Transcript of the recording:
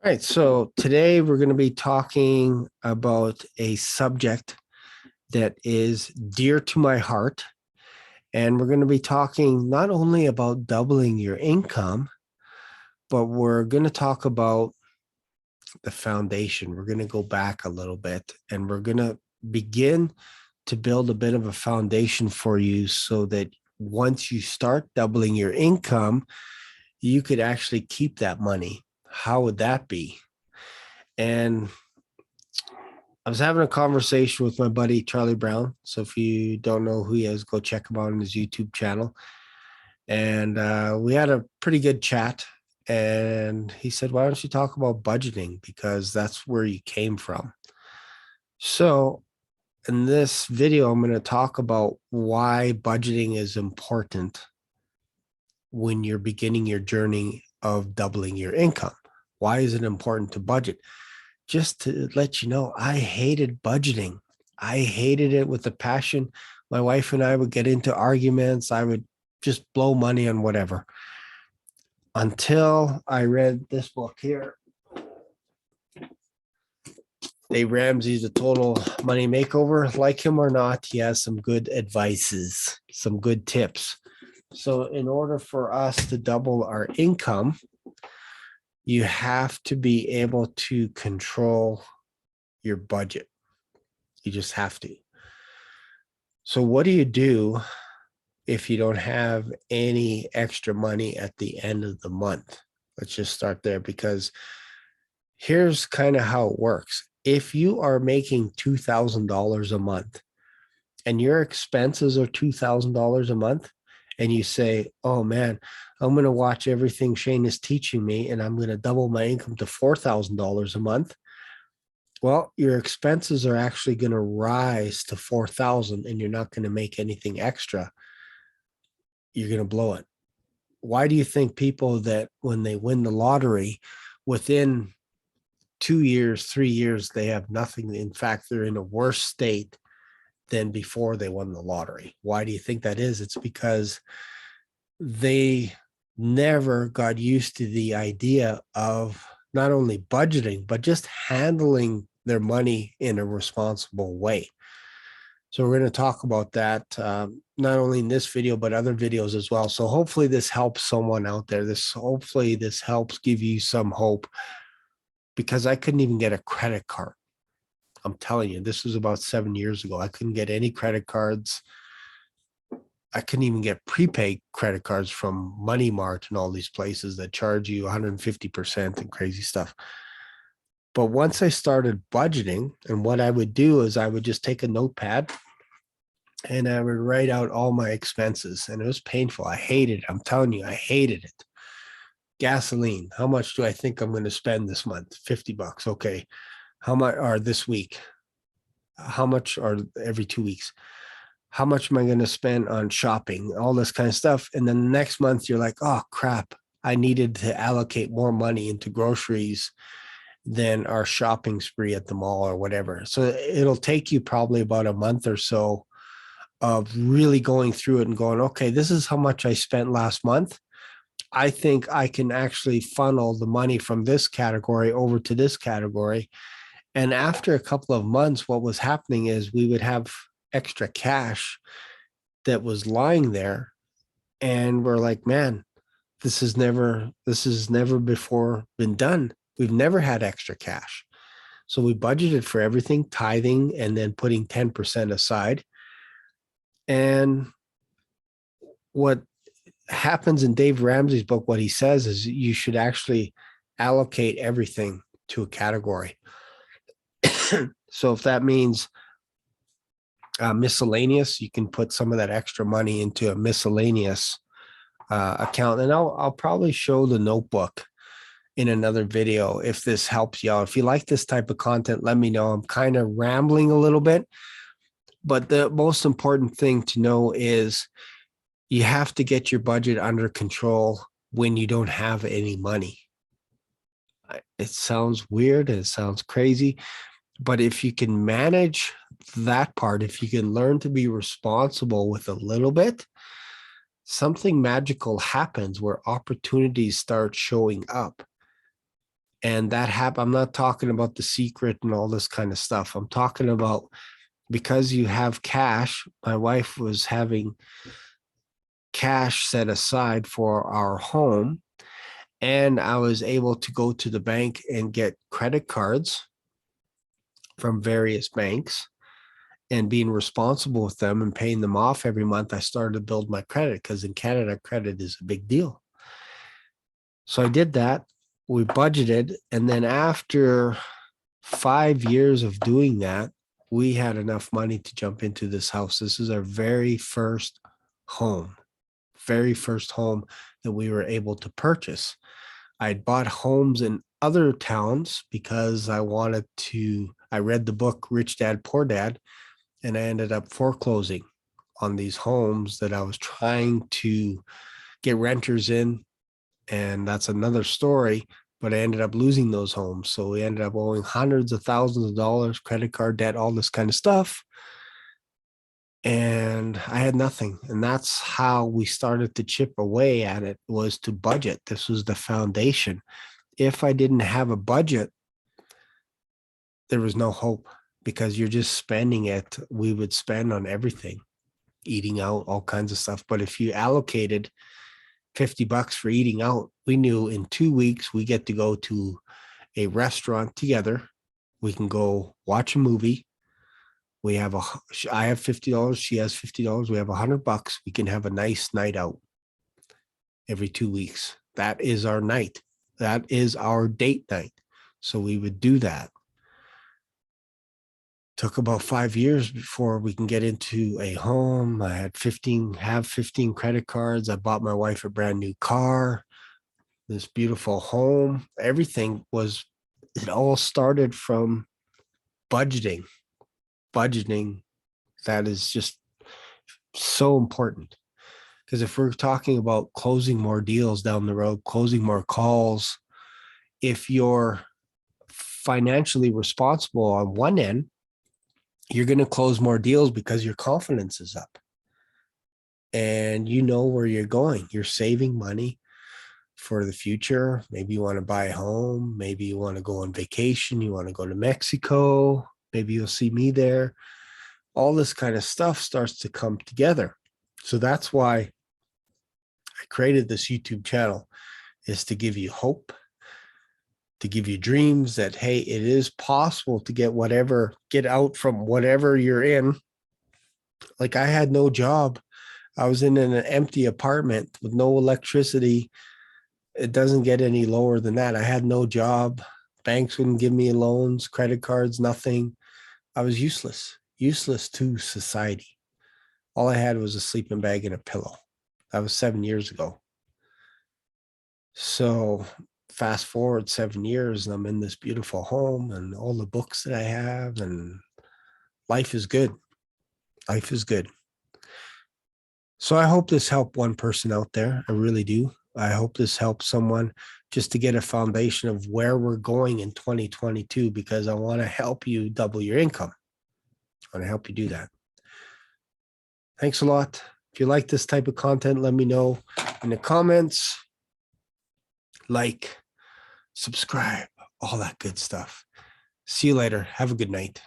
All right, so today we're going to be talking about a subject that is dear to my heart. And we're going to be talking not only about doubling your income, but we're going to talk about the foundation. We're going to go back a little bit and we're going to begin to build a bit of a foundation for you so that once you start doubling your income, you could actually keep that money. How would that be? And I was having a conversation with my buddy Charlie Brown. So if you don't know who he is, go check him out on his YouTube channel. And we had a pretty good chat. And he said, "Why don't you talk about budgeting? Because that's where you came from." So in this video, I'm going to talk about why budgeting is important when you're beginning your journey of doubling your income. Why is it important to budget? Just to let you know, I hated budgeting. I hated it with a passion. My wife and I would get into arguments. I would just blow money on whatever until I read this book here. Dave Ramsey's A Total Money Makeover. Like him or not, he has some good advices, some good tips. So in order for us to double our income, you have to be able to control your budget. You just have to. So what do you do if you don't have any extra money at the end of the month? Let's just start there, because here's kind of how it works. If you are making $2,000 a month and your expenses are $2,000 a month, and you say, "Oh man, I'm going to watch everything Shane is teaching me and I'm going to double my income to $4,000 a month." Well, your expenses are actually going to rise to 4,000 and you're not going to make anything extra. You're going to blow it. Why do you think people that when they win the lottery, within 2 years, 3 years, they have nothing? In fact, they're in a worse state than before they won the lottery. Why do you think that is? It's because they never got used to the idea of not only budgeting, but just handling their money in a responsible way. So we're going to talk about that, not only in this video, but other videos as well. So hopefully this helps someone out there. Hopefully this helps give you some hope, because I couldn't even get a credit card. I'm telling you, this was about 7 years ago. I couldn't get any credit cards. I couldn't even get prepaid credit cards from Money Mart and all these places that charge you 150% and crazy stuff. But once I started budgeting, and what I would do is I would just take a notepad and I would write out all my expenses. And it was painful. I hated it. I'm telling you, I hated it. Gasoline. How much do I think I'm going to spend this month? $50. Okay. How much are this week? How much are every 2 weeks? How much am I going to spend on shopping? All this kind of stuff. And then the next month you're like, "Oh crap, I needed to allocate more money into groceries than our shopping spree at the mall or whatever." So it'll take you probably about a month or so of really going through it and going, "Okay, this is how much I spent last month. I think I can actually funnel the money from this category over to this category." And after a couple of months, what was happening is we would have extra cash that was lying there. And we're like, "Man, this has never before been done. We've never had extra cash." So we budgeted for everything, tithing, and then putting 10% aside. And what happens in Dave Ramsey's book, what he says is you should actually allocate everything to a category. So if that means miscellaneous, you can put some of that extra money into a miscellaneous account. And I'll probably show the notebook in another video if this helps you out. If you like this type of content, let me know. I'm kind of rambling a little bit, but the most important thing to know is you have to get your budget under control when you don't have any money. It sounds weird and it sounds crazy, but if you can manage that part, if you can learn to be responsible with a little bit, something magical happens where opportunities start showing up. And that happened. I'm not talking about The Secret and all this kind of stuff. I'm talking about because you have cash. My wife was having cash set aside for our home, and I was able to go to the bank and get credit cards from various banks, and being responsible with them and paying them off every month. I started to build my credit because in Canada, credit is a big deal. So I did that. We budgeted. And then after 5 years of doing that, we had enough money to jump into this house. This is our very first home that we were able to purchase. I'd bought homes in other towns because I read the book Rich Dad, Poor Dad, and I ended up foreclosing on these homes that I was trying to get renters in. And that's another story, but I ended up losing those homes. So we ended up owing hundreds of thousands of dollars, credit card debt, all this kind of stuff. And I had nothing. And that's how we started to chip away at it, was to budget. This was the foundation. If I didn't have a budget, there was no hope, because you're just spending it. We would spend on everything, eating out, all kinds of stuff. But if you allocated $50 for eating out, we knew in 2 weeks we get to go to a restaurant together. We can go watch a movie. I have $50, she has $50. We have $100. We can have a nice night out every 2 weeks. That is our night. That is our date night. So we would do that. Took about 5 years before we can get into a home. I had 15 credit cards. I bought my wife a brand new car, this beautiful home. It all started from budgeting. That is just so important, because if we're talking about closing more deals down the road, closing more calls, if you're financially responsible on one end, you're going to close more deals because your confidence is up and you know where you're going. You're saving money for the future. Maybe you want to buy a home. Maybe you want to go on vacation. You want to go to Mexico. Maybe you'll see me there. All this kind of stuff starts to come together. So that's why I created this YouTube channel, is to give you hope, to give you dreams that, hey, it is possible to get out from whatever you're in. Like, I had no job. I was in an empty apartment with no electricity. It doesn't get any lower than that. I had no job. Banks wouldn't give me loans, credit cards, nothing. I was useless to society. All I had was a sleeping bag and a pillow. That was 7 years ago. So fast forward 7 years and I'm in this beautiful home and all the books that I have, and life is good. Life is good. So I hope this helped one person out there. I really do. I hope this helps someone just to get a foundation of where we're going in 2022, because I want to help you double your income. I want to help you do that. Thanks a lot. If you like this type of content, let me know in the comments. Like, subscribe, all that good stuff. See you later. Have a good night.